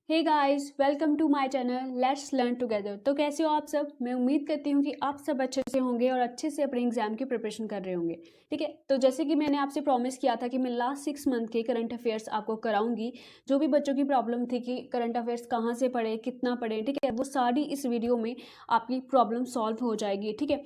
Hey guys, welcome to my channel let's learn together. तो कैसे हो आप सब। मैं उम्मीद करती हूँ कि आप सब अच्छे से होंगे और अच्छे से अपने एग्जाम की प्रिपरेशन कर रहे होंगे। ठीक है, तो जैसे कि मैंने आपसे प्रॉमिस किया था कि मैं लास्ट 6 मंथ के करंट अफेयर्स आपको कराऊंगी। जो भी बच्चों की प्रॉब्लम थी कि करंट अफेयर्स कहाँ से पढ़े, कितना पढ़े, ठीक है, वो सारी इस वीडियो में आपकी प्रॉब्लम सॉल्व हो जाएगी। ठीक है,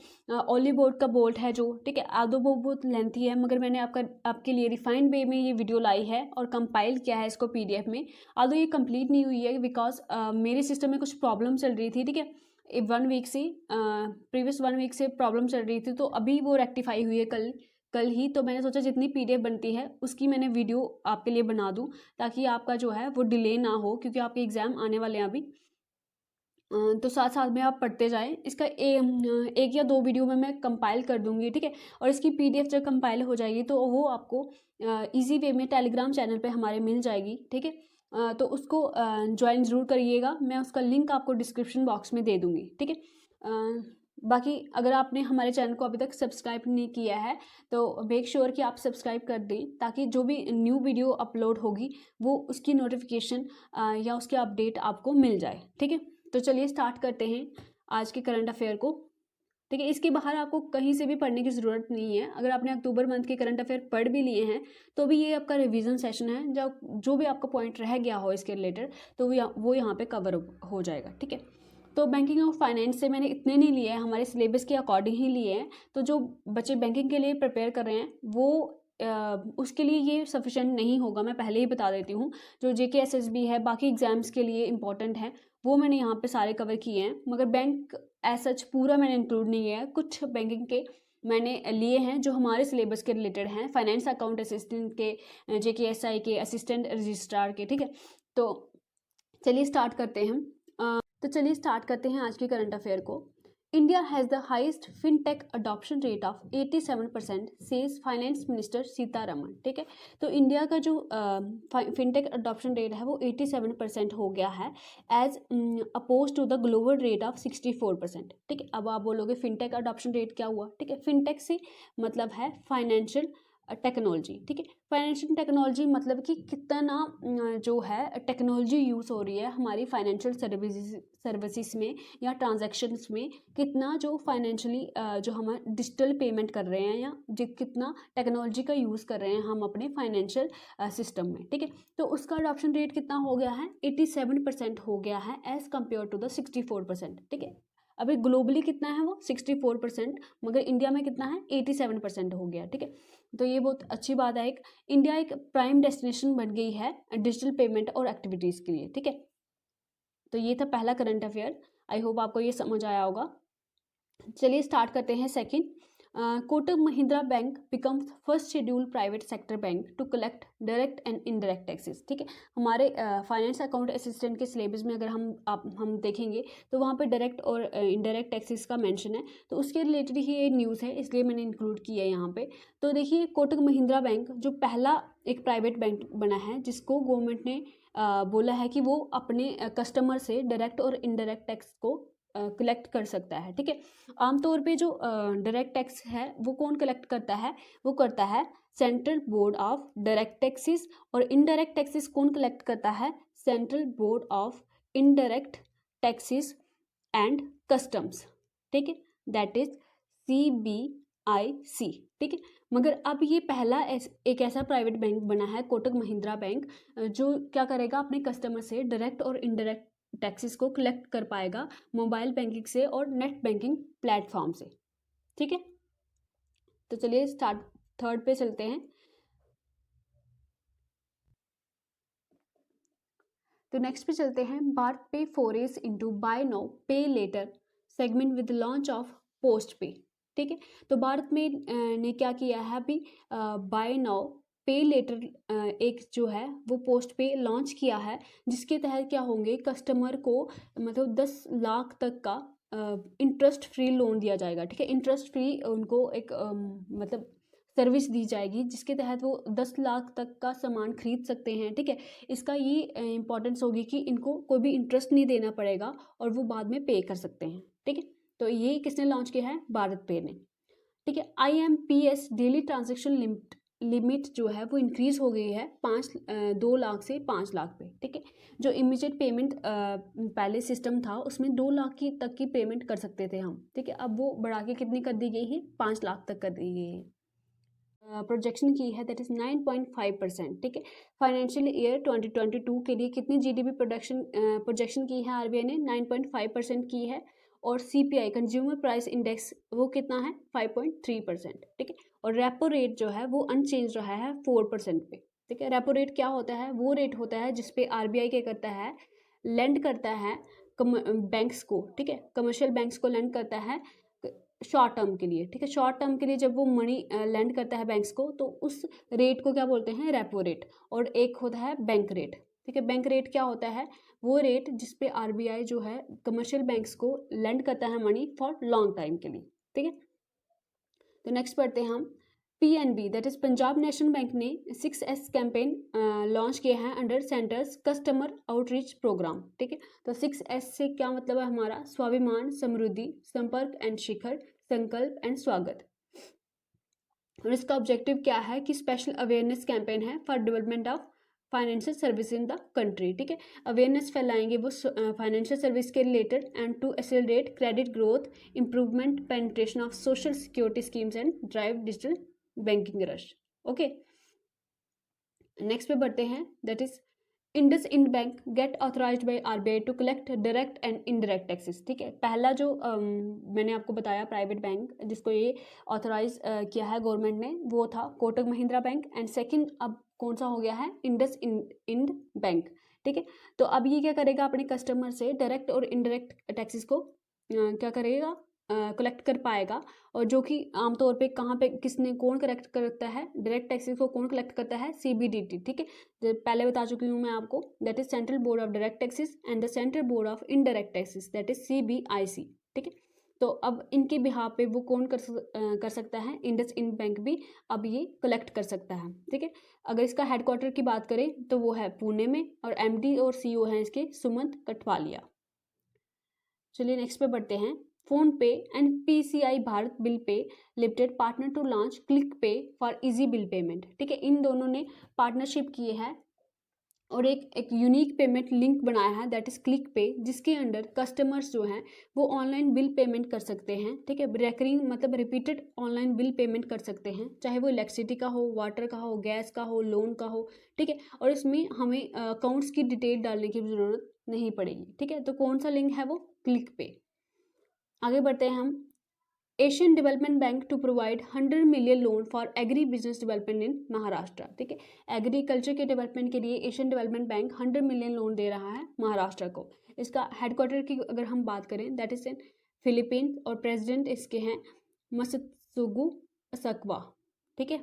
ओली बोर्ड का बोल्ट है जो, ठीक है, आदो वो बहुत लेंथी है, मगर मैंने आपके लिए रिफाइंड वे में ये वीडियो लाई है और कंपाइल किया है इसको PDF में। आदो ये कंप्लीट नहीं हुई है बिकॉज मेरे सिस्टम में कुछ प्रॉब्लम चल रही थी। ठीक है, 1 वीक से प्रीवियस 1 वीक से प्रॉब्लम चल रही थी, तो अभी वो रेक्टिफाई हुई है कल ही। तो मैंने सोचा जितनी PDF बनती है उसकी मैंने वीडियो आपके लिए बना दूं ताकि आपका जो है वो डिले ना हो, क्योंकि आपके एग्ज़ाम आने वाले हैं अभी। तो साथ साथ में आप पढ़ते जाएं। इसका एक या 2 वीडियो में मैं कंपाइल कर दूंगी। ठीक है, और इसकी PDF जब कंपाइल हो जाएगी तो वो आपको इजी वे में टेलीग्राम चैनल पे हमारे मिल जाएगी। ठीक है, तो उसको ज्वाइन ज़रूर करिएगा। मैं उसका लिंक आपको डिस्क्रिप्शन बॉक्स में दे दूंगी। ठीक है, बाकी अगर आपने हमारे चैनल को अभी तक सब्सक्राइब नहीं किया है तो मेक श्योर कि आप सब्सक्राइब कर दें, ताकि जो भी न्यू वीडियो अपलोड होगी वो उसकी नोटिफिकेशन या उसकी अपडेट आपको मिल जाए। ठीक है, तो चलिए स्टार्ट करते हैं आज के करंट अफेयर को। ठीक है, इसके बाहर आपको कहीं से भी पढ़ने की ज़रूरत नहीं है। अगर आपने अक्टूबर मंथ के करंट अफेयर पढ़ भी लिए हैं तो भी ये आपका रिवीजन सेशन है। जो भी आपका पॉइंट रह गया हो इसके रिलेटेड तो वो यहाँ पे कवर हो जाएगा। ठीक है, तो बैंकिंग और फाइनेंस से मैंने इतने नहीं लिए हैं, हमारे सिलेबस के अकॉर्डिंग ही लिए हैं। तो जो बच्चे बैंकिंग के लिए प्रिपेयर कर रहे हैं वो उसके लिए ये सफिशेंट नहीं होगा, मैं पहले ही बता देती हूँ। जो JK SSB है बाकी एग्जाम्स के लिए इंपॉर्टेंट है, वो मैंने यहाँ पे सारे कवर किए हैं। मगर बैंक एज सच पूरा मैंने इंक्लूड नहीं किया है, कुछ बैंकिंग के मैंने लिए हैं जो हमारे सिलेबस के रिलेटेड हैं। फाइनेंस अकाउंट असिस्टेंट के, JKSI के, असिस्टेंट रजिस्ट्रार के। ठीक है, तो चलिए स्टार्ट करते हैं। आज के करंट अफेयर को। India has the highest fintech adoption rate of 87%, says finance minister Sitharaman. ठीक है, तो इंडिया का जो फिनटेक अडॉप्शन रेट है वो 87% हो गया है, as oppose to the global rate of 64%। ठीक है, अब आप बोलोगे फिनटेक अडॉप्शन रेट क्या हुआ। ठीक है, फिनटेक से मतलब है फाइनेंशियल टेक्नोलॉजी। ठीक है, फाइनेंशियल टेक्नोलॉजी मतलब कि कितना जो है टेक्नोलॉजी यूज़ हो रही है हमारी फाइनेंशियल सर्विसेज में या ट्रांजैक्शंस में, कितना जो फाइनेंशियली जो हम डिजिटल पेमेंट कर रहे हैं या कितना टेक्नोलॉजी का यूज़ कर रहे हैं हम अपने फाइनेंशियल सिस्टम में। ठीक है, तो उसका अडॉप्शन रेट कितना हो गया है, 87% हो गया है एज़ कम्पेयर टू द 64%। ठीक है, अभी ग्लोबली कितना है वो 64%, मगर इंडिया में कितना है 87% हो गया। ठीक है, तो ये बहुत अच्छी बात है। इंडिया एक प्राइम डेस्टिनेशन बन गई है डिजिटल पेमेंट और एक्टिविटीज़ के लिए। ठीक है, तो ये था पहला करंट अफेयर। आई होप आपको ये समझ आया होगा। चलिए स्टार्ट करते हैं second. Kotak Mahindra bank becomes first schedule private sector bank to collect direct and indirect taxes. ठीक है, हमारे फाइनेंस अकाउंट असिस्टेंट के सिलेबस में अगर हम देखेंगे तो वहाँ पे डायरेक्ट और इनडायरेक्ट टैक्सेस का मेंशन है, तो उसके रिलेटेड ही ये न्यूज़ है, इसलिए मैंने इंक्लूड किया है यहाँ पे। तो देखिए, कोटक महिंद्रा बैंक जो पहला एक प्राइवेट बैंक बना है जिसको गवर्नमेंट ने बोला है कि वो अपने कस्टमर से डायरेक्ट और इनडायरेक्ट टैक्स को कलेक्ट कर सकता है। ठीक है, आमतौर पे जो डायरेक्ट टैक्स है वो कौन कलेक्ट करता है, वो करता है central board of direct taxes, और इनडायरेक्ट टैक्सेस कौन कलेक्ट करता है, central board of indirect taxes and customs. ठीक है, दैट इज CBIC। ठीक है, मगर अब ये पहला एक ऐसा प्राइवेट बैंक बना है कोटक महिंद्रा बैंक जो क्या करेगा, अपने कस्टमर से डायरेक्ट और इनडायरेक्ट टैक्सेस को कलेक्ट कर पाएगा मोबाइल बैंकिंग से और नेट बैंकिंग प्लेटफॉर्म से। ठीक है, तो चलिए स्टार्ट थर्ड पे चलते हैं। तो नेक्स्ट पे चलते हैं। BharatPe forays into buy now pay later segment with launch of post pay. ठीक है, तो भारत में ने क्या किया है अभी, बाय नाउ पे लेटर एक जो है वो पोस्ट पे लॉन्च किया है, जिसके तहत क्या होंगे, कस्टमर को मतलब 10 लाख तक का इंटरेस्ट फ्री लोन दिया जाएगा। ठीक है, इंटरेस्ट फ्री उनको एक मतलब सर्विस दी जाएगी, जिसके तहत वो 10 लाख तक का सामान खरीद सकते हैं। ठीक है, इसका ये इंपॉर्टेंस होगी कि इनको कोई भी इंटरेस्ट नहीं देना पड़ेगा और वो बाद में पे कर सकते हैं। ठीक है, तो ये किसने लॉन्च किया है, भारत पे ने। ठीक है, IMPS daily transaction limit limit जो है वो इंक्रीज़ हो गई है 2 लाख से 5 लाख पे, ठीक है। जो इमीडिएट पेमेंट पहले सिस्टम था उसमें 2 लाख की तक की पेमेंट कर सकते थे हम, ठीक है। अब वो बढ़ा के कितनी कर दी गई है, 5 लाख तक कर दी गई है। प्रोजेक्शन की है दैट इज़ 9.5%, ठीक है। फाइनेंशियल ईयर 2022 के लिए कितनी जीडीपी प्रोजेक्शन की है आरबीआई ने, 9.5% की है। और सीपीआई कंज्यूमर प्राइस इंडेक्स वो कितना है, 5.3%, ठीक है। और रेपो रेट जो है वो अनचेंज रहा है 4% पे, ठीक है। रेपो रेट क्या होता है, वो रेट होता है जिसपे आरबीआई क्या करता है, लेंड करता है बैंक्स को, ठीक है, कमर्शियल बैंक्स को लेंड करता है शॉर्ट टर्म के लिए, ठीक है। शॉर्ट टर्म के लिए जब वो मनी लेंड करता है बैंक्स को तो उस रेट को क्या बोलते हैं, रेपो रेट। और एक होता है बैंक रेट, ठीक है। बैंक रेट क्या होता है, वो रेट जिसपे आरबीआई जो है कमर्शियल बैंक्स को लेंड करता है मनी फॉर लॉन्ग टाइम के लिए, ठीक है। तो नेक्स्ट पढ़ते हैं हम PNB that is Punjab national bank ने 6S कैंपेन लॉन्च किया है under centre's customer outreach programme, ठीक है। तो 6S से क्या मतलब है हमारा, स्वाभिमान, समृद्धि, संपर्क एंड शिखर, संकल्प एंड स्वागत। और इसका ऑब्जेक्टिव क्या है कि स्पेशल अवेयरनेस कैंपेन है for development of financial service in the country, ठीक है। अवेयरनेस फैलाएंगे वो फाइनेंशियल सर्विस के related and to accelerate credit growth, improvement, penetration of social security schemes and drive digital banking rush, okay. Next पे बढ़ते हैं that is IndusInd bank get authorised by RBI to collect direct and indirect taxes, ठीक है। पहला जो मैंने आपको बताया प्राइवेट बैंक जिसको ये ऑथराइज किया है गवर्नमेंट ने, वो था Kotak Mahindra bank. And second अब कौन सा हो गया है, इंडस इंड बैंक, ठीक है। तो अब ये क्या करेगा, अपने कस्टमर से डायरेक्ट और इनडायरेक्ट टैक्सेस को क्या करेगा, कलेक्ट कर पाएगा। और जो कि आमतौर पे कहाँ पे किसने कौन कलेक्ट करता है, डायरेक्ट टैक्सेस को कौन कलेक्ट करता है, सीबीडीटी, ठीक है। जो पहले बता चुकी हूँ मैं आपको, that is central board of direct taxes and the central board of indirect taxes that is CBIC, ठीक है। तो अब इनके बिहाफ पे वो कौन कर सकता है, इंडस इंड बैंक भी अब ये कलेक्ट कर सकता है, ठीक है। अगर इसका हेडक्वार्टर की बात करें तो वो है पुणे में और एमडी और सीईओ हैं इसके सुमंत कठवालिया। चलिए नेक्स्ट पे बढ़ते हैं। PhonePe and PCI Bharat bill pay limited partner to launch click pay for easy bill payment, ठीक है। इन दोनों ने पार्टनरशिप किए हैं और एक यूनिक पेमेंट लिंक बनाया है दैट इज क्लिक पे, जिसके अंडर कस्टमर्स जो हैं वो ऑनलाइन बिल पेमेंट कर सकते हैं, ठीक है। रेकरिंग मतलब रिपीटेड ऑनलाइन बिल पेमेंट कर सकते हैं, चाहे वो इलेक्ट्रिसिटी का हो, वाटर का हो, गैस का हो, लोन का हो, ठीक है। और इसमें हमें अकाउंट्स की डिटेल डालने की ज़रूरत नहीं पड़ेगी, ठीक है। तो कौन सा लिंक है वो, क्लिक पे। आगे बढ़ते हैं हम। Asian development bank to provide 100 million loan for agri business development in Maharashtra, ठीक है। एग्रीकल्चर के डेवलपमेंट के लिए Asian development bank 100 million loan दे रहा है महाराष्ट्र को। इसका हेडक्वार्टर की अगर हम बात करें दैट इज इन फिलीपींस और प्रेसिडेंट इसके हैं मत्सुगु सकवा, ठीक है।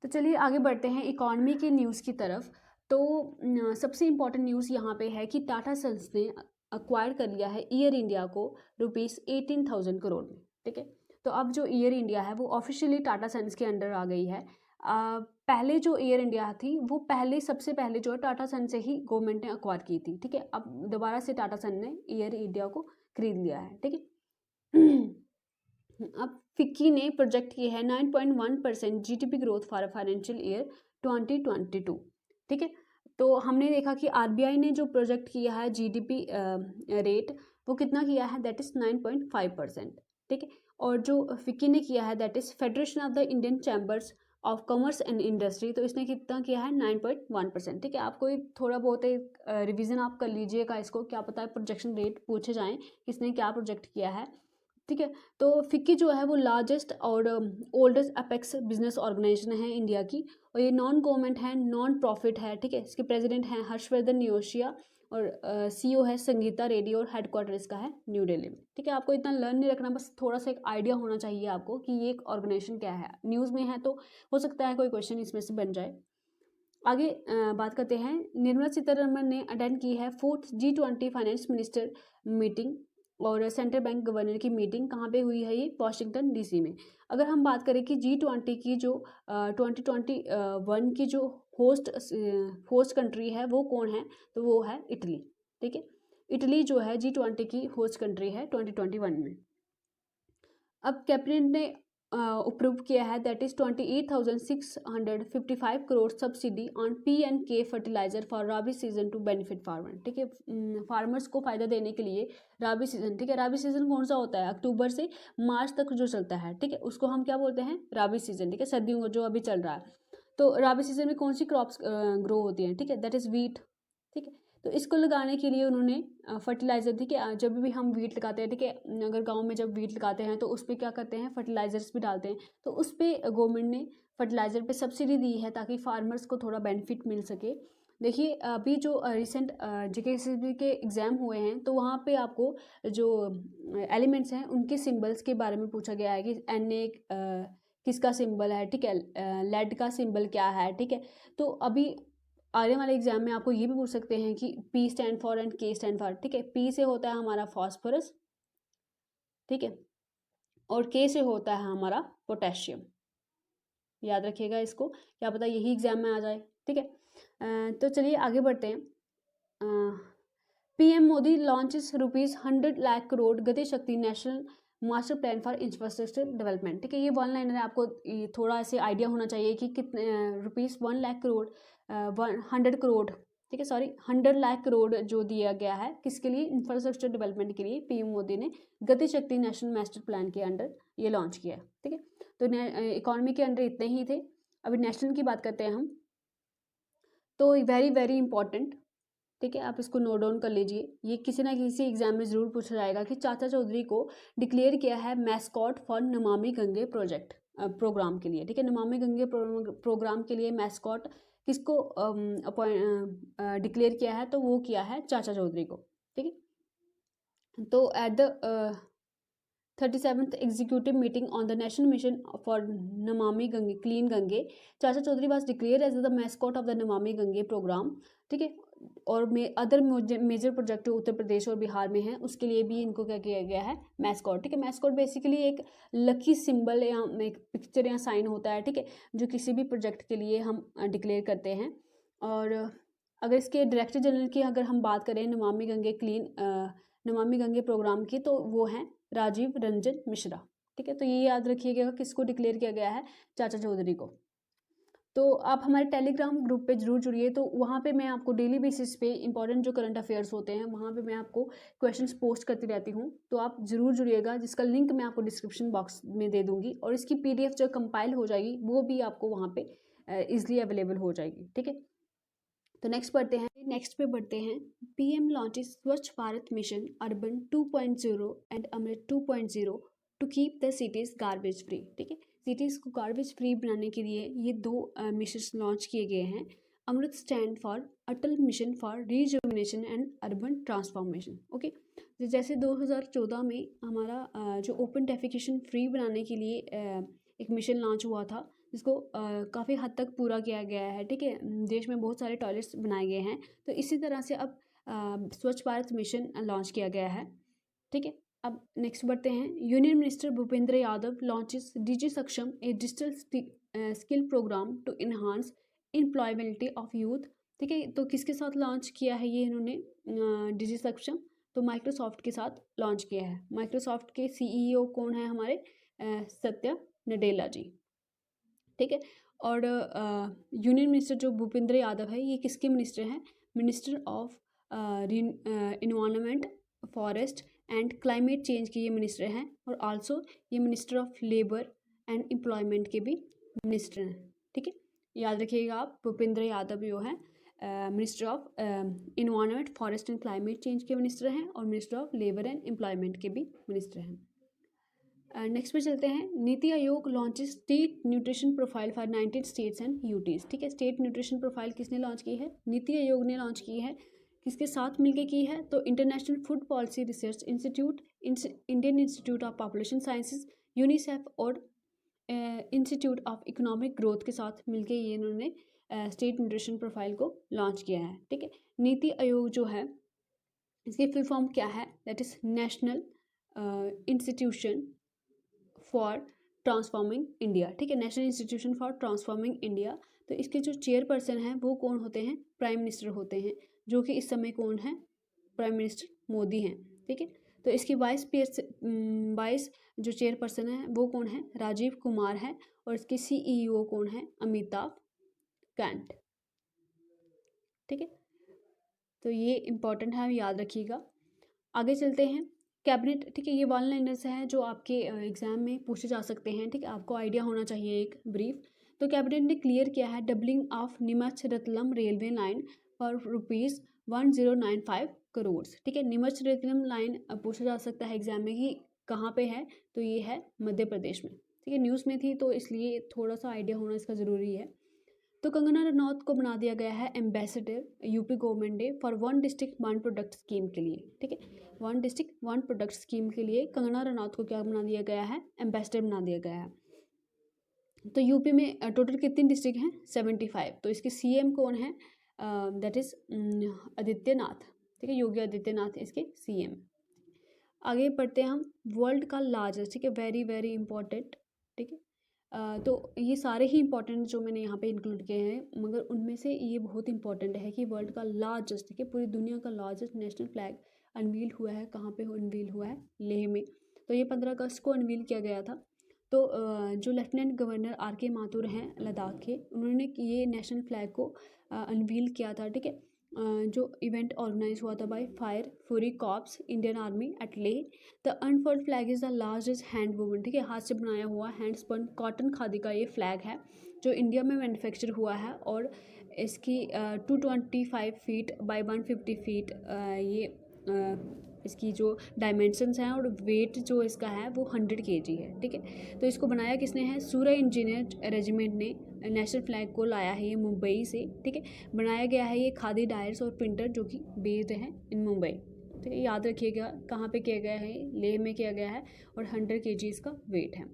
तो चलिए आगे बढ़ते हैं इकॉनमी की न्यूज़ की तरफ। तो सबसे इम्पॉर्टेंट न्यूज़ यहाँ पे है कि टाटा सन्स ने अक्वायर कर लिया है ईयर इंडिया को ₹18,000 करोड़ में, ठीक है। तो अब जो ईयर इंडिया है वो ऑफिशियली टाटा सन्स के अंडर आ गई है। पहले जो ईयर इंडिया थी वो सबसे पहले जो है टाटा सन से ही गवर्नमेंट ने अक्वायर की थी, ठीक है। अब दोबारा से टाटा सन ने ईयर इंडिया को खरीद लिया है, ठीक है। अब फिक्की ने प्रोजेक्ट किया है 9.1% GDP growth for financial year 2022, ठीक है। तो हमने देखा कि आरबीआई ने जो प्रोजेक्ट किया है जीडीपी रेट वो कितना किया है, दैट इज 9.5%, ठीक है। और जो फिक्की ने किया है that is federation of the Indian chambers of commerce and industry, तो इसने कितना किया है 9.1%, ठीक है। आपको थोड़ा बहुत एक रिविजन आप कर लीजिएगा इसको, क्या पता है प्रोजेक्शन रेट पूछे जाएँ किसने क्या प्रोजेक्ट किया है, ठीक है। तो फिक्की जो है वो लार्जेस्ट और ओल्डेस्ट अपेक्स बिजनेस ऑर्गेनाइजेशन है इंडिया की, और ये नॉन गवर्नमेंट है, नॉन प्रॉफिट है, ठीक है। इसके प्रेसिडेंट हैं हर्षवर्धन योशिया और सीईओ है संगीता रेड्डी और हेडक्वार्टर इसका है न्यू दिल्ली में, ठीक है। आपको इतना लर्न नहीं रखना, बस थोड़ा सा एक आइडिया होना चाहिए आपको कि ये एक ऑर्गेनाइजेशन क्या है। न्यूज़ में है तो हो सकता है कोई क्वेश्चन इसमें से बन जाए। आगे बात करते हैं। निर्मला सीतारमण ने अटेंड की है 4th G20 finance minister meeting और सेंट्रल बैंक गवर्नर की मीटिंग कहाँ पे हुई है, ये वाशिंगटन डीसी में। अगर हम बात करें कि G20 की जो 2021 की जो होस्ट कंट्री है वो कौन है, तो वो है इटली, ठीक है। इटली जो है G20 की होस्ट कंट्री है 2021 में। अब कैबिनेट ने अप्रूव किया है, that is 28,655 crore subsidy on P&K fertiliser for rabi season to benefit farmer. ठीक है, फार्मर्स को फायदा देने के लिए राबी सीजन, ठीक है, राबी सीजन कौन सा होता है, अक्टूबर से मार्च तक जो चलता है, ठीक है, उसको हम क्या बोलते हैं, राबी सीजन। ठीक है, सर्दियों का जो अभी चल रहा है। तो राबी सीजन में कौन सी क्रॉप्स ग्रो होती हैं, ठीक है, दैट इज वीट। ठीक है, तो इसको लगाने के लिए उन्होंने फर्टिलाइज़र, ठीक है, जब भी हम वीट लगाते हैं, ठीक है, अगर गांव में जब वीट लगाते हैं तो उस पर क्या करते हैं, फर्टिलाइजर्स भी डालते हैं, तो उस पर गवर्नमेंट ने फर्टिलाइज़र पे सब्सिडी दी है ताकि फार्मर्स को थोड़ा बेनिफिट मिल सके। देखिए अभी जो रिसेंट JKCB के एग्ज़ाम हुए हैं तो वहाँ पे आपको जो एलिमेंट्स हैं उनके सिंबल्स के बारे में पूछा गया है कि Na किसका सिंबल है, ठीक है, लेड का सिंबल क्या है, ठीक है। तो अभी आने वाले एग्जाम में आपको ये भी पूछ सकते हैं कि P stand for and K stand for, ठीक है, P से होता है हमारा फॉस्फोरस, ठीक है, और K से होता है हमारा पोटेशियम। याद रखिएगा इसको, क्या पता यही एग्जाम में आ जाए। ठीक है, तो चलिए आगे बढ़ते हैं। PM मोदी लॉन्चेस ₹100 लाख करोड़ गति शक्ति national master plan for infrastructure development. ठीक है, ये वन लाइनर है, आपको थोड़ा ऐसे आइडिया होना चाहिए कि कितने ₹1 लाख करोड़ 100 करोड़, ठीक है, सॉरी 100 लाख करोड़ जो दिया गया है किसके लिए, इंफ्रास्ट्रक्चर डेवलपमेंट के लिए PM मोदी ने गति शक्ति नेशनल मास्टर प्लान के अंडर ये लॉन्च किया है। ठीक है, तो इकॉनमी के अंडर इतने ही थे। अभी नेशनल की बात करते हैं हम, तो वेरी वेरी इंपॉर्टेंट, ठीक है, आप इसको नोट डाउन कर लीजिए, ये किसी ना किसी एग्जाम में ज़रूर पूछा जाएगा कि चाचा चौधरी को डिक्लेयर किया है mascot for Namami Gange project programme के लिए। ठीक है, नमामि गंगे प्रोग्राम के लिए मैस्कॉट किसको डिक्लेयर किया है, तो वो किया है चाचा चौधरी को। ठीक है, तो at the 37th executive meeting on the national mission for Namami Gange clean Gange, Chacha Chaudhary was declare as the mascot of the Namami Gange programme. ठीक है, और अदर मेजर प्रोजेक्ट जो उत्तर प्रदेश और बिहार में हैं उसके लिए भी इनको क्या किया गया है, मैस्कॉट। ठीक है, मैस्कॉट बेसिकली एक लकी सिंबल या एक पिक्चर या साइन होता है, ठीक है, जो किसी भी प्रोजेक्ट के लिए हम डिक्लेयर करते हैं। और अगर इसके डायरेक्टर जनरल की अगर हम बात करें नमामि गंगे प्रोग्राम की, तो वो हैं राजीव रंजन मिश्रा। ठीक है, तो ये याद रखिएगा किसको डिक्लेयर किया गया है, चाचा चौधरी को। तो आप हमारे टेलीग्राम ग्रुप पे जरूर जुड़िए, तो वहाँ पे मैं आपको डेली बेसिस पे इंपॉर्टेंट जो करंट अफेयर्स होते हैं वहाँ पे मैं आपको क्वेश्चंस पोस्ट करती रहती हूँ, तो आप ज़रूर जुड़िएगा, जिसका लिंक मैं आपको डिस्क्रिप्शन बॉक्स में दे दूँगी, और इसकी PDF जो कंपाइल हो जाएगी वो भी आपको वहाँ पे ईजिली अवेलेबल हो जाएगी। ठीक है, तो नेक्स्ट बढ़ते हैं PM launches Swachh Bharat mission urban 2.0 and Amrut 2.0 to keep the cities garbage free. ठीक है, सिटीज़ को गार्बेज फ्री बनाने के लिए ये 2 मिशन लॉन्च किए गए हैं। Amrut stand for Atal mission for rejuvenation and urban transformation. Okay, जैसे 2014 में हमारा जो ओपन डेफिकेशन फ्री बनाने के लिए एक मिशन लॉन्च हुआ था, जिसको काफ़ी हद तक पूरा किया गया है। ठीक है, देश में बहुत सारे टॉयलेट्स बनाए गए हैं, तो इसी तरह से अब स्वच्छ भारत मिशन लॉन्च किया गया है। ठीक है, अब नेक्स्ट बढ़ते हैं। Union minister Bhupender Yadav launches digi Saksham a digital skill programme to enhance employability of youth. ठीक है, तो किसके साथ लॉन्च किया है ये इन्होंने डिजी सक्षम, तो माइक्रोसॉफ्ट के साथ लॉन्च किया है। माइक्रोसॉफ्ट के CEO कौन है हमारे, सत्या नडेला जी। ठीक है, और यूनियन मिनिस्टर जो भूपेंद्र यादव है ये किसके मिनिस्टर हैं, minister of environment forest and climate change के ये मिनिस्टर हैं, और आल्सो ये minister of labour and employment के भी मिनिस्टर हैं। ठीक है, याद रखिएगा आप, भूपेंद्र यादव जो है minister of environment forest and climate change के मिनिस्टर हैं, और minister of labour and employment के भी मिनिस्टर हैं। नेक्स्ट पे चलते हैं। NITI Aayog launches state nutrition profile for 19 states and UTs. ठीक है, स्टेट न्यूट्रिशन प्रोफाइल किसने लॉन्च की है, नीति आयोग ने लॉन्च की है। किसके साथ मिलकर की है, तो international food policy research institute, Indian institute of population sciences, UNICEF और इंस्टीट्यूट ऑफ इकोनॉमिक ग्रोथ के साथ मिलकर ये इन्होंने स्टेट न्यूट्रिशन प्रोफाइल को लॉन्च किया है। ठीक है, नीति आयोग जो है इसकी फुल फॉर्म क्या है, that is national institution for transforming India. ठीक है, national institution for transforming India. तो इसके जो चेयरपर्सन हैं वो कौन होते हैं, प्राइम मिनिस्टर होते हैं, जो कि इस समय कौन है, प्राइम मिनिस्टर मोदी हैं। ठीक है, तो इसकी वाइस जो चेयरपर्सन है वो कौन है, राजीव कुमार है, और इसके CEO कौन है, अमिताभ कांत। ठीक है, तो ये इंपॉर्टेंट है, याद रखिएगा। आगे चलते हैं, कैबिनेट। ठीक है, ये वन लाइनर्स हैं जो आपके एग्जाम में पूछे जा सकते हैं। ठीक है, आपको आइडिया होना चाहिए एक ब्रीफ। तो कैबिनेट ने क्लियर किया है doubling of Neemuch Ratlam railway line for ₹1095 crore. ठीक है, नीमच रतलम लाइन पूछा जा सकता है एग्जाम में कि कहाँ पे है, तो ये है मध्य प्रदेश में। ठीक है, न्यूज़ में थी तो इसलिए थोड़ा सा आइडिया होना इसका ज़रूरी है। तो कंगना रनौत को बना दिया गया है एम्बेसडर यूपी गवर्नमेंट ने for one district one product scheme के लिए। ठीक है, one district one product scheme के लिए कंगना रनौत को क्या बना दिया गया है, एम्बेसडर बना दिया गया है। तो यूपी में टोटल कितनी डिस्ट्रिक्ट हैं, 75। तो इसके CM कौन है, दैट इज आदित्यनाथ। ठीक है, योगी आदित्यनाथ इसके CM। आगे बढ़ते हैं हम, वर्ल्ड का लार्जेस्ट। ठीक है, वेरी वेरी इंपॉर्टेंट। ठीक है, तो ये सारे ही इंपॉर्टेंट जो मैंने यहाँ पे इंक्लूड किए हैं, मगर उनमें से ये बहुत इंपॉर्टेंट है कि वर्ल्ड का लार्जेस्ट, ठीक है, पूरी दुनिया का लार्जेस्ट नेशनल फ्लैग अनवील हुआ है। कहाँ पे अनवील हुआ है, लेह में। तो ये 15 अगस्त को अनवील किया गया था। तो जो लेफ्टिनेंट गवर्नर RK माथुर हैं लद्दाख के, उन्होंने ये नेशनल फ्लैग को अनवील किया था। ठीक है, जो इवेंट ऑर्गेनाइज हुआ था by fire fury corps Indian army at Leh. The unfold flag is the largest hand woven. ठीक है, हाथ से बनाया हुआ हैंड स्पन कॉटन खादी का ये फ्लैग है जो इंडिया में मैन्युफैक्चर हुआ है, और इसकी 225 फीट बाय 150 फीट ये इसकी जो डायमेंशंस हैं, और वेट जो इसका है वो 100 kg है। ठीक है, तो इसको बनाया किसने है, सूर्य इंजीनियर रेजिमेंट ने नेशनल फ्लैग को लाया है ये मुंबई से। ठीक है, बनाया गया है ये खादी डायर्स और प्रिंटर जो कि बेस्ड हैं इन मुंबई। ठीक है, याद रखिएगा कहाँ पे किया गया है, लेह में किया गया है, और 100 kg इसका वेट है।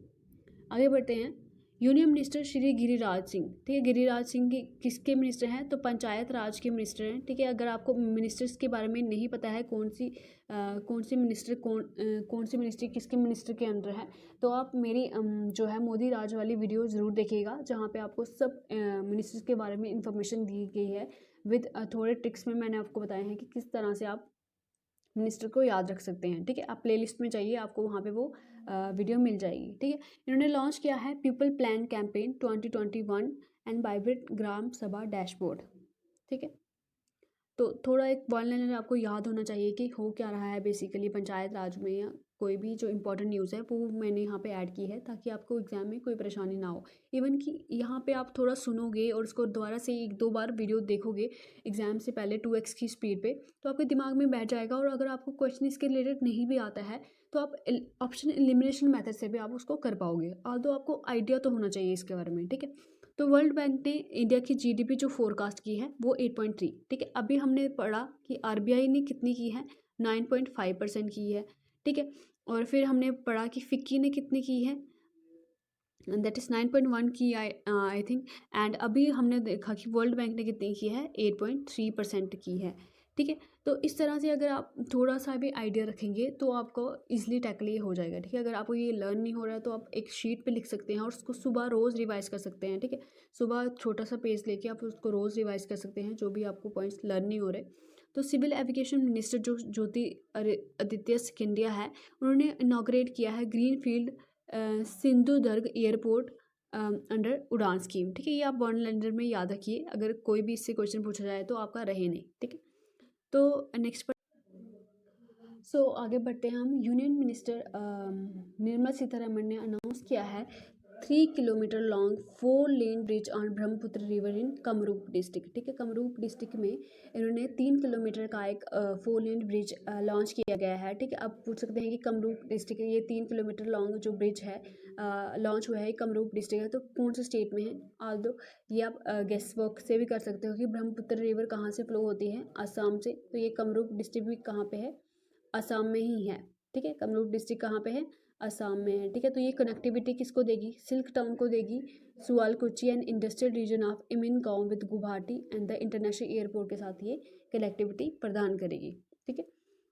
आगे बढ़ते हैं, यूनियन मिनिस्टर श्री गिरिराज सिंह। ठीक है, गिरिराज सिंह की किसके मिनिस्टर हैं, तो पंचायत राज के मिनिस्टर हैं। ठीक है, अगर आपको मिनिस्टर्स के बारे में नहीं पता है कौन सी मिनिस्टर कौन सी मिनिस्ट्री किसके मिनिस्टर के अंडर है, तो आप मेरी जो है मोदी राज वाली वीडियो ज़रूर देखिएगा, जहाँ पे आपको सब मिनिस्टर्स के बारे में इंफॉर्मेशन दी गई है विद थोड़े ट्रिक्स में मैंने आपको बताया है कि किस तरह से आप मिनिस्टर को याद रख सकते हैं। ठीक है, आप प्लेलिस्ट में जाइए, आपको वहाँ पे वो वीडियो मिल जाएगी। ठीक है, इन्होंने लॉन्च किया है people plan campaign 2021 and vibrant gram sabha dashboard. ठीक है, तो थोड़ा एक वन लाइनर आपको याद होना चाहिए कि हो क्या रहा है बेसिकली पंचायत राज में, या कोई भी जो इंपॉर्टेंट न्यूज़ है वो मैंने यहाँ पे ऐड की है ताकि आपको एग्जाम में कोई परेशानी ना हो। इवन कि यहाँ पे आप थोड़ा सुनोगे और उसको दोबारा से 1-2 बार वीडियो देखोगे एग्जाम से पहले 2x की स्पीड पे, तो आपके दिमाग में बैठ जाएगा। और अगर आपको क्वेश्चन इसके रिलेटेड नहीं भी आता है तो आप ऑप्शन एलिमिनेशन मेथड से भी आप उसको कर पाओगे, आल्दो आपको आइडिया तो होना चाहिए इसके बारे में। ठीक है, तो वर्ल्ड बैंक ने इंडिया की GDP जो फोरकास्ट की है वो 8.3। ठीक है, अभी हमने पढ़ा कि RBI ने कितनी की है, 9.5% की है। ठीक है, और फिर हमने पढ़ा कि फिक्की ने कितनी की है, दैट इज़ 9.1 की आई थिंक। एंड अभी हमने देखा कि वर्ल्ड बैंक ने कितनी की है, 8.3% की है। ठीक है, तो इस तरह से अगर आप थोड़ा सा भी आइडिया रखेंगे तो आपको इजीली टैकल ये हो जाएगा। ठीक है, अगर आपको ये लर्न नहीं हो रहा है तो आप एक शीट पे लिख सकते हैं और उसको सुबह रोज़ रिवाइज कर सकते हैं। ठीक है, सुबह छोटा सा पेज लेके आप उसको रोज़ रिवाइज कर सकते हैं जो भी आपको पॉइंट्स लर्न नहीं हो रहे। तो सिविल एविकेशन मिनिस्टर जो ज्योति आदित्य सिंधिया है, उन्होंने इनॉग्रेट किया है green field Sindhudurg airport under उड़ान स्कीम। ठीक है, ये आप वन लाइनर में याद रखिए, अगर कोई भी इससे क्वेश्चन पूछा जाए तो आपका रहे नहीं। ठीक है, तो नेक्स्ट पर आगे बढ़ते हैं हम। यूनियन मिनिस्टर निर्मला सीतारमण ने अनाउंस किया है 3 kilometre long 4 lane bridge on Brahmaputra river in Kamrup district. ठीक है, कमरूप डिस्ट्रिक्ट में इन्होंने 3 किलोमीटर का एक 4 लेन ब्रिज लॉन्च किया गया है। ठीक है, आप पूछ सकते हैं कि कमरूप डिस्ट्रिक्ट ये 3 किलोमीटर लॉन्ग जो ब्रिज है लॉन्च हुआ है कमरूप डिस्ट्रिक्ट है, तो कौन से स्टेट में है। आल्दो ये आप गेस वर्क से भी कर सकते हो कि ब्रह्मपुत्र रिवर कहाँ से फ्लो होती है, असम से। तो ये कमरूप डिस्ट्रिक्ट भी कहाँ पे है, असम में ही है। ठीक है, कमरूप डिस्ट्रिक्ट कहाँ पे है, असम में है। ठीक है, तो ये कनेक्टिविटी किसको देगी, सिल्क टाउन को देगी, Sualkuchi and industrial region of Amingaon with Guwahati and the international airport के साथ ये कनेक्टिविटी प्रदान करेगी। ठीक है,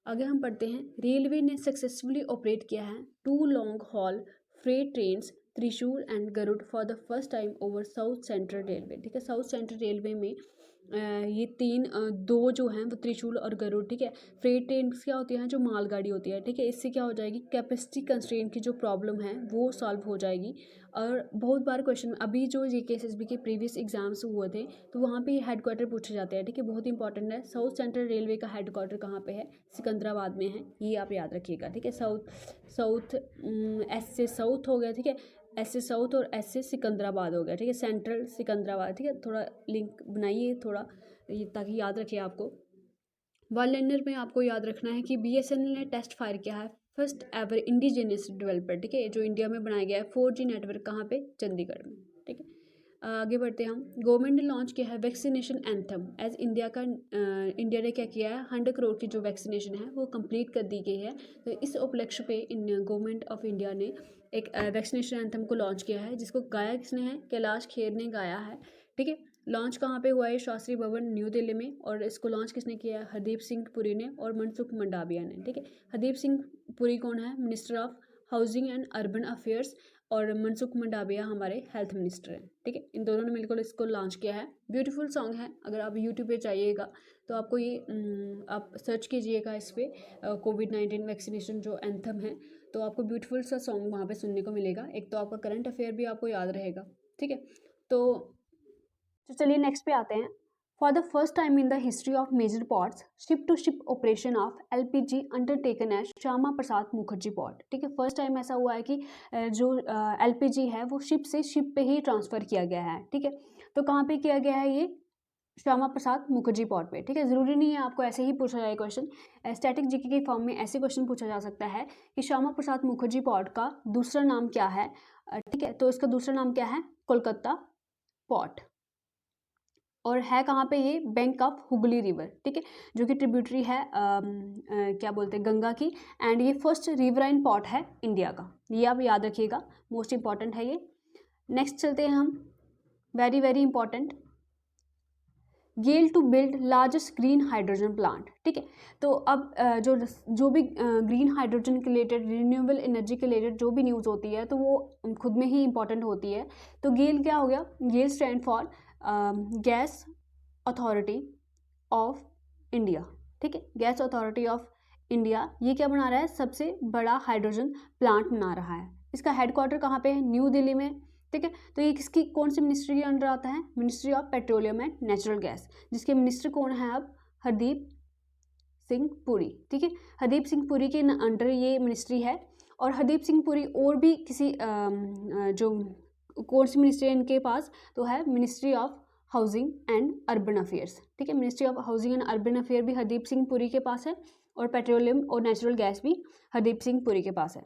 आगे हम पढ़ते हैं। रेलवे ने सक्सेसफुली ऑपरेट किया है 2 long haul freight trains Trishul and Garuda for the first time over south central railway. ठीक है, साउथ सेंट्रल रेलवे में ये तीन दो जो हैं वो त्रिशूल और गरुड़, ठीक है। फ्रेट ट्रेन्स क्या होती हैं, जो मालगाड़ी होती है, ठीक है। इससे क्या हो जाएगी, कैपेसिटी कंस्ट्रेंट की जो प्रॉब्लम है वो सॉल्व हो जाएगी। और बहुत बार क्वेश्चन अभी जो JKSSB के प्रीवियस एग्जाम्स हुए थे तो वहाँ पे हेडक्वार्टर पूछे जाते हैं, ठीक है। बहुत इंपॉर्टेंट है। साउथ सेंट्रल रेलवे का हेडक्वार्टर कहाँ पे है, सिकंदराबाद में है, ये आप याद रखिएगा, ठीक है। साउथ एस से साउथ हो गया, ठीक है। एस से साउथ और एस से सिकंदराबाद हो गया, ठीक है। सेंट्रल सिकंदराबाद, ठीक है। थोड़ा लिंक बनाइए थोड़ा ये, ताकि याद रखिए आपको। वन लाइनर में आपको याद रखना है कि BSNL ने टेस्ट फायर किया है फर्स्ट एवर इंडिजिनियस डेवलपर, ठीक है, जो इंडिया में बनाया गया है 4G नेटवर्क, कहाँ पे, चंडीगढ़ में, ठीक है। आगे बढ़ते हैं हम। गवर्नमेंट ने लॉन्च किया है वैक्सीनेशन एंथम एज इंडिया का। इंडिया ने क्या किया है, 100 करोड़ की जो वैक्सीनेशन है वो कंप्लीट कर दी गई है। तो इस उपलक्ष्य पे गवर्नमेंट ऑफ इंडिया ने एक वैक्सीनेशन एंथम को लॉन्च किया है, जिसको गाया किसने है, कैलाश खेर ने गाया है, ठीक है। लॉन्च कहाँ पे हुआ है, शास्त्री भवन न्यू दिल्ली में। और इसको लॉन्च किसने किया है, हरदीप सिंह पुरी ने और मनसुख मंडाविया ने, ठीक है। हरदीप सिंह पुरी कौन है, minister of housing and urban affairs, और मनसुख मंडाविया हमारे हेल्थ मिनिस्टर हैं, ठीक है। इन दोनों ने मिलकर इसको लॉन्च किया है। ब्यूटीफुल सॉन्ग है, अगर आप यूट्यूब पे चाहिएगा तो आपको ये आप सर्च कीजिएगा इस पर कोविड-19 वैक्सीनेशन जो एंथम है, तो आपको ब्यूटीफुल सा सॉन्ग वहाँ पे सुनने को मिलेगा। एक तो आपका करंट अफेयर भी आपको याद रहेगा, ठीक है। तो चलिए नेक्स्ट पे आते हैं। For the first time in the history of major ports, ship to ship operation of LPG undertaken as Shyama Prasad Mukherjee port, ठीक है। फर्स्ट टाइम ऐसा हुआ है कि जो LPG है वो शिप से शिप पे ही ट्रांसफ़र किया गया है, ठीक है। तो कहाँ पे किया गया है ये, श्यामा प्रसाद मुखर्जी पोर्ट पे, ठीक है। ज़रूरी नहीं है आपको ऐसे ही पूछा जाए क्वेश्चन, स्टैटिक जीके के फॉर्म में ऐसे क्वेश्चन पूछा जा सकता है कि श्यामा प्रसाद मुखर्जी पोर्ट का दूसरा नाम क्या है, ठीक है। तो इसका दूसरा नाम क्या है, कोलकाता पोर्ट। और है कहाँ पे ये, बैंक ऑफ हुगली रिवर, ठीक है, जो कि ट्रिब्यूटरी है क्या बोलते हैं, गंगा की। एंड ये फर्स्ट रिवराइन पोर्ट है इंडिया का, ये आप याद रखिएगा, मोस्ट इंपॉर्टेंट है ये। नेक्स्ट चलते हैं हम, very very important, GAIL to build largest green hydrogen plant, ठीक है। तो अब जो भी ग्रीन हाइड्रोजन के रिलेटेड, रिन्यूएबल एनर्जी के रिलेटेड जो भी न्यूज़ होती है तो वो खुद में ही इंपॉर्टेंट होती है। तो गेल क्या हो गया, GAIL stand for gas authority of India, ठीक है। गैस अथॉरिटी ऑफ इंडिया ये क्या बना रहा है, सबसे बड़ा हाइड्रोजन प्लांट बना रहा है। इसका हेडक्वार्टर कहाँ पे है, न्यू दिल्ली में, ठीक है। तो ये किसकी, कौन सी मिनिस्ट्री के अंडर आता है, ministry of petroleum and natural gas, जिसके मिनिस्टर कौन है अब, हरदीप सिंह पुरी, ठीक है। हरदीप सिंह पुरी के अंडर ये मिनिस्ट्री है। और हरदीप सिंह पुरी और भी किसी जो कौन सी मिनिस्ट्री है इनके पास, तो है ministry of housing and urban affairs, ठीक है। Ministry of housing and urban affair भी हरदीप सिंह पुरी के पास है, और पेट्रोलियम और नेचुरल गैस भी हरदीप सिंह पुरी के पास है,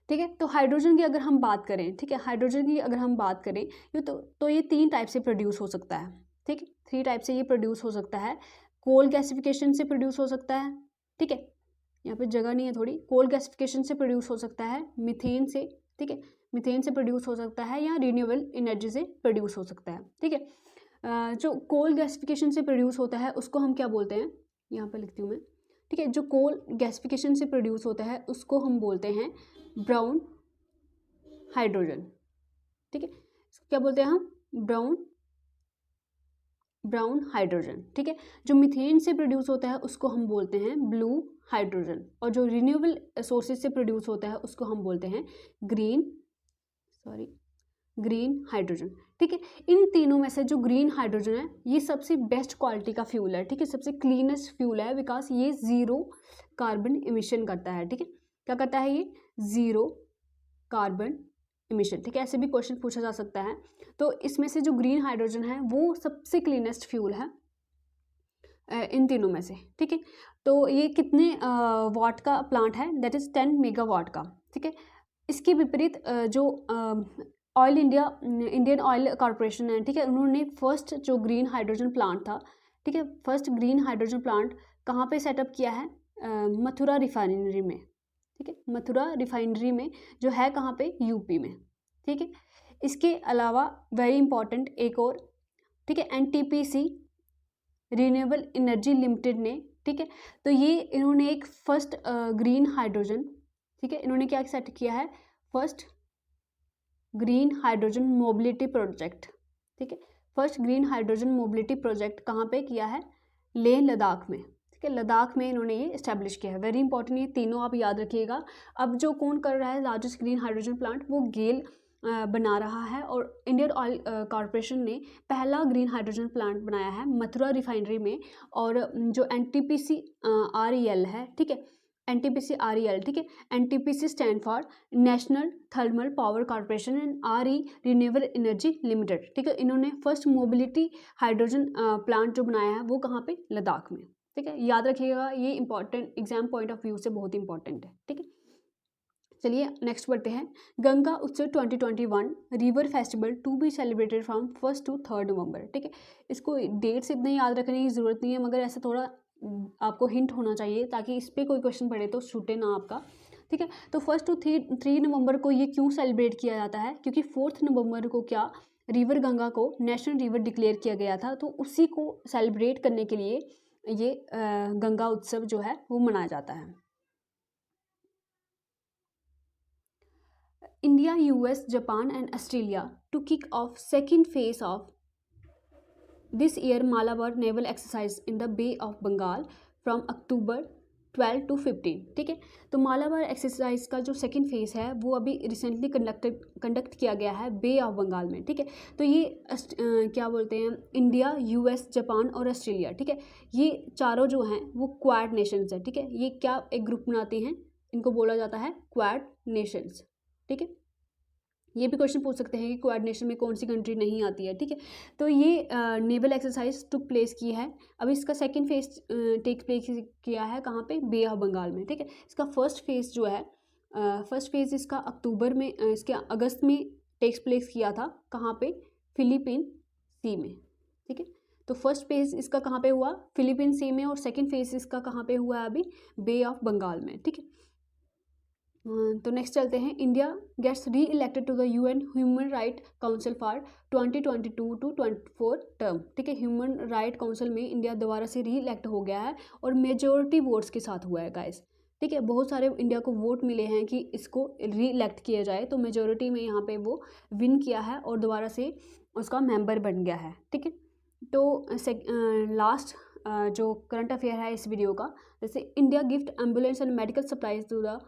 ठीक है। तो हाइड्रोजन की अगर हम बात करें, ठीक है, हाइड्रोजन की अगर हम बात करें तो ये 3 टाइप से प्रोड्यूस हो सकता है, ठीक है। 3 टाइप से ये प्रोड्यूस हो सकता है। कोल गैसिफिकेशन से प्रोड्यूस हो सकता है, ठीक है, यहाँ पे जगह नहीं है थोड़ी, कोल गैसिफिकेशन से प्रोड्यूस हो सकता है, मीथेन से, ठीक है, मीथेन से प्रोड्यूस हो सकता है, या रिन्यूएबल एनर्जी से प्रोड्यूस हो सकता है, ठीक है। जो कोल गैसिफिकेशन से प्रोड्यूस होता है उसको हम क्या बोलते हैं, यहाँ पर लिखती हूँ मैं, ठीक है। जो कोल गैसिफिकेशन से प्रोड्यूस होता है उसको हम बोलते हैं ब्राउन हाइड्रोजन, ठीक है। क्या बोलते हैं हम, ब्राउन हाइड्रोजन, ठीक है। जो मीथेन से प्रोड्यूस होता है उसको हम बोलते हैं ब्लू हाइड्रोजन, और जो रिन्यूएबल सोर्सेज से प्रोड्यूस होता है उसको हम बोलते हैं ग्रीन हाइड्रोजन, ठीक है। इन तीनों में से जो ग्रीन हाइड्रोजन है ये सबसे बेस्ट क्वालिटी का फ्यूल है, ठीक है, सबसे क्लीनेस्ट फ्यूल है, बिकॉज ये ज़ीरो कार्बन इमिशन करता है, ठीक है। क्या करता है ये, ज़ीरो कार्बन इमिशन, ठीक है। ऐसे भी क्वेश्चन पूछा जा सकता है। तो इसमें से जो ग्रीन हाइड्रोजन है वो सबसे क्लीनेस्ट फ्यूल है इन तीनों में से, ठीक है। तो ये कितने वाट का प्लांट है, दैट इज़ 10 मेगावाट का, ठीक है। इसके विपरीत जो ऑयल इंडियन ऑयल कॉरपोरेशन है, ठीक है, उन्होंने फर्स्ट जो ग्रीन हाइड्रोजन प्लांट था, ठीक है, फर्स्ट ग्रीन हाइड्रोजन प्लांट कहाँ पे सेटअप किया है, मथुरा रिफाइनरी में, ठीक है, मथुरा रिफाइनरी में जो है कहाँ पे, यूपी में, ठीक है। इसके अलावा वेरी इंपॉर्टेंट एक और, ठीक है, NTPC रिन्यूएबल एनर्जी लिमिटेड ने, ठीक है, तो ये इन्होंने एक फर्स्ट ग्रीन हाइड्रोजन, ठीक है, इन्होंने क्या सेट किया है, first green hydrogen mobility project, ठीक है, first green hydrogen mobility project कहाँ पे किया है? लेह लद्दाख में, ठीक है, लद्दाख में इन्होंने ये इस्टेब्लिश किया है। वेरी इंपॉर्टेंट, ये तीनों आप याद रखिएगा। अब जो कौन कर रहा है लार्जेस्ट ग्रीन हाइड्रोजन प्लांट, वो गेल बना रहा है, और इंडियन ऑयल कॉरपोरेशन ने पहला ग्रीन हाइड्रोजन प्लांट बनाया है मथुरा रिफाइनरी में। और जो NTPC REL है, ठीक है, NTPC REL, ठीक है, NTPC stand for national thermal power corporation and RE renewable energy limited, ठीक है, इन्होंने फर्स्ट मोबिलिटी हाइड्रोजन प्लांट जो बनाया है वो कहाँ पे? लद्दाख में, ठीक है, याद रखिएगा, ये important exam point of view से बहुत इंपॉर्टेंट है, ठीक है। चलिए नेक्स्ट बढ़ते हैं। Ganga Utsav 2021 river festival to be celebrated from 1 to 3 November, ठीक है, इसको डेट्स इतने याद रखने की ज़रूरत नहीं है, मगर ऐसा थोड़ा आपको हिंट होना चाहिए ताकि इस पर कोई क्वेश्चन पड़े तो छूटे ना आपका, ठीक है। तो 1 to 3 नवंबर को ये क्यों सेलिब्रेट किया जाता है? क्योंकि 4 नवंबर को क्या रिवर गंगा को नेशनल रिवर डिक्लेयर किया गया था, तो उसी को सेलिब्रेट करने के लिए ये गंगा उत्सव जो है वो मनाया जाता है। India, US, Japan and Australia to kick off second phase of this year Malabar naval exercise in the Bay of Bengal from October 12 to 15, ठीक है। तो मालाबार एक्सरसाइज का जो सेकंड फेज है वो अभी रिसेंटली कंडक्ट किया गया है बे ऑफ बंगाल में, ठीक है। तो ये क्या बोलते हैं, इंडिया, US, जापान और ऑस्ट्रेलिया, ठीक है, ये चारों जो हैं वो क्वाड नेशंस है, ठीक है। ये क्या एक ग्रुप बनाते हैं, इनको बोला जाता है क्वाड नेशंस, ठीक है। ये भी क्वेश्चन पूछ सकते हैं कि कोऑर्डिनेशन में कौन सी कंट्री नहीं आती है, ठीक है। तो ये नेवल एक्सरसाइज टुक प्लेस की है। अब इसका सेकंड फेज टेक प्लेस किया है कहाँ पे? बे ऑफ बंगाल में, ठीक है। इसका फर्स्ट फेज जो है, फर्स्ट फेज इसका अक्टूबर में, इसके अगस्त में टेक्स प्लेस किया था, कहाँ पे? फिलीपीन सी में, ठीक है। तो फर्स्ट फेज इसका कहाँ पे हुआ? फिलीपीन सी में, और सेकेंड फेज इसका कहाँ पे हुआ है अभी? बे ऑफ बंगाल में, ठीक है। तो नेक्स्ट चलते हैं। India gets re-elected to the UN human right council for 2022 to 24 term, ठीक है। ह्यूमन राइट काउंसिल में इंडिया दोबारा से री इलेक्ट हो गया है और मेजोरिटी वोट्स के साथ हुआ है गाइस, ठीक है। बहुत सारे इंडिया को वोट मिले हैं कि इसको री इलेक्ट किया जाए, तो मेजोरिटी में यहाँ पे वो विन किया है और दोबारा से उसका मेंबर बन गया है, ठीक है। तो लास्ट जो करंट अफेयर है इस वीडियो का, जैसे India gift ambulance and medical supplies to the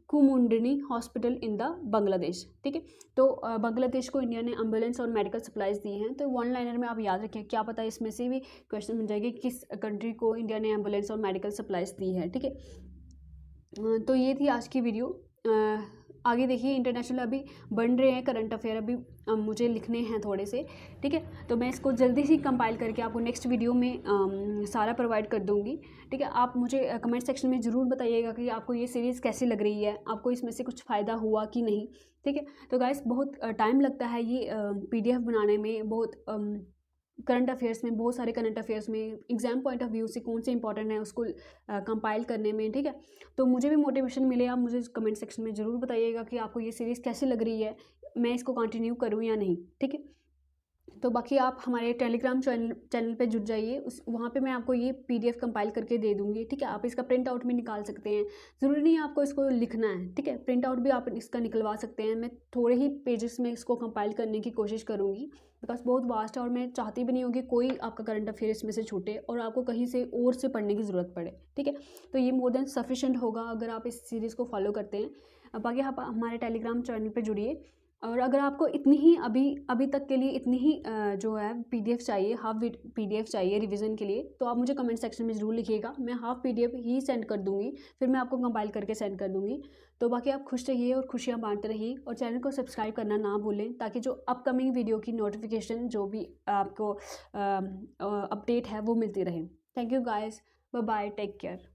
Kumudini hospital in the Bangladesh, ठीक है। तो बांग्लादेश को इंडिया ने एम्बुलेंस और मेडिकल सप्लाईज दी हैं। तो वन लाइनर में आप याद रखें, क्या पता इसमें से भी क्वेश्चन बन जाएगी किस कंट्री को इंडिया ने एम्बुलेंस और मेडिकल सप्लाईज दी है, ठीक है। तो ये थी आज की वीडियो। आगे देखिए, इंटरनेशनल अभी बन रहे हैं करंट अफेयर, अभी मुझे लिखने हैं थोड़े से, ठीक है। तो मैं इसको जल्दी से कंपाइल करके आपको नेक्स्ट वीडियो में सारा प्रोवाइड कर दूंगी, ठीक है। आप मुझे कमेंट सेक्शन में ज़रूर बताइएगा कि आपको ये सीरीज़ कैसी लग रही है, आपको इसमें से कुछ फ़ायदा हुआ कि नहीं, ठीक है। तो गाइस बहुत टाइम लगता है ये PDF बनाने में, बहुत करंट अफेयर्स में, बहुत सारे करंट अफेयर्स में एग्जाम पॉइंट ऑफ व्यू से कौन से इंपॉर्टेंट है उसको कंपाइल करने में, ठीक है। तो मुझे भी मोटिवेशन मिले, आप मुझे कमेंट सेक्शन में ज़रूर बताइएगा कि आपको ये सीरीज़ कैसी लग रही है, मैं इसको कंटिन्यू करूँ या नहीं, ठीक है। तो बाकी आप हमारे टेलीग्राम चैनल पे जुड़ जाइए, वहाँ पे मैं आपको ये PDF कंपाइल करके दे दूँगी, ठीक है। आप इसका प्रिंट आउट भी निकाल सकते हैं, ज़रूरी नहीं है आपको इसको लिखना है, ठीक है। प्रिंट आउट भी आप इसका निकलवा सकते हैं। मैं थोड़े ही पेजेस में इसको कंपाइल करने की कोशिश करूँगी, बिकॉज बहुत वास्ट है और मैं चाहती भी नहीं हूँ कि कोई आपका करंट अफेयर इसमें से छूटे और आपको कहीं से और से पढ़ने की ज़रूरत पड़े, ठीक है। तो ये मोर देन सफिशेंट होगा अगर आप इस सीरीज़ को फॉलो करते हैं। बाकी आप हमारे टेलीग्राम चैनल पर जुड़िए, और अगर आपको इतनी ही अभी तक के लिए इतनी ही जो है PDF चाहिए, हाफ PDF चाहिए रिवीजन के लिए, तो आप मुझे कमेंट सेक्शन में ज़रूर लिखिएगा, मैं हाफ PDF ही सेंड कर दूँगी, फिर मैं आपको कंपाइल करके सेंड कर दूँगी। तो बाकी आप खुश रहिए और खुशियाँ बांटते रहिए, और चैनल को सब्सक्राइब करना ना भूलें, ताकि जो अपकमिंग वीडियो की नोटिफिकेशन जो भी आपको अपडेट है वो मिलती रहे। Thank you guys, bye bye, take care.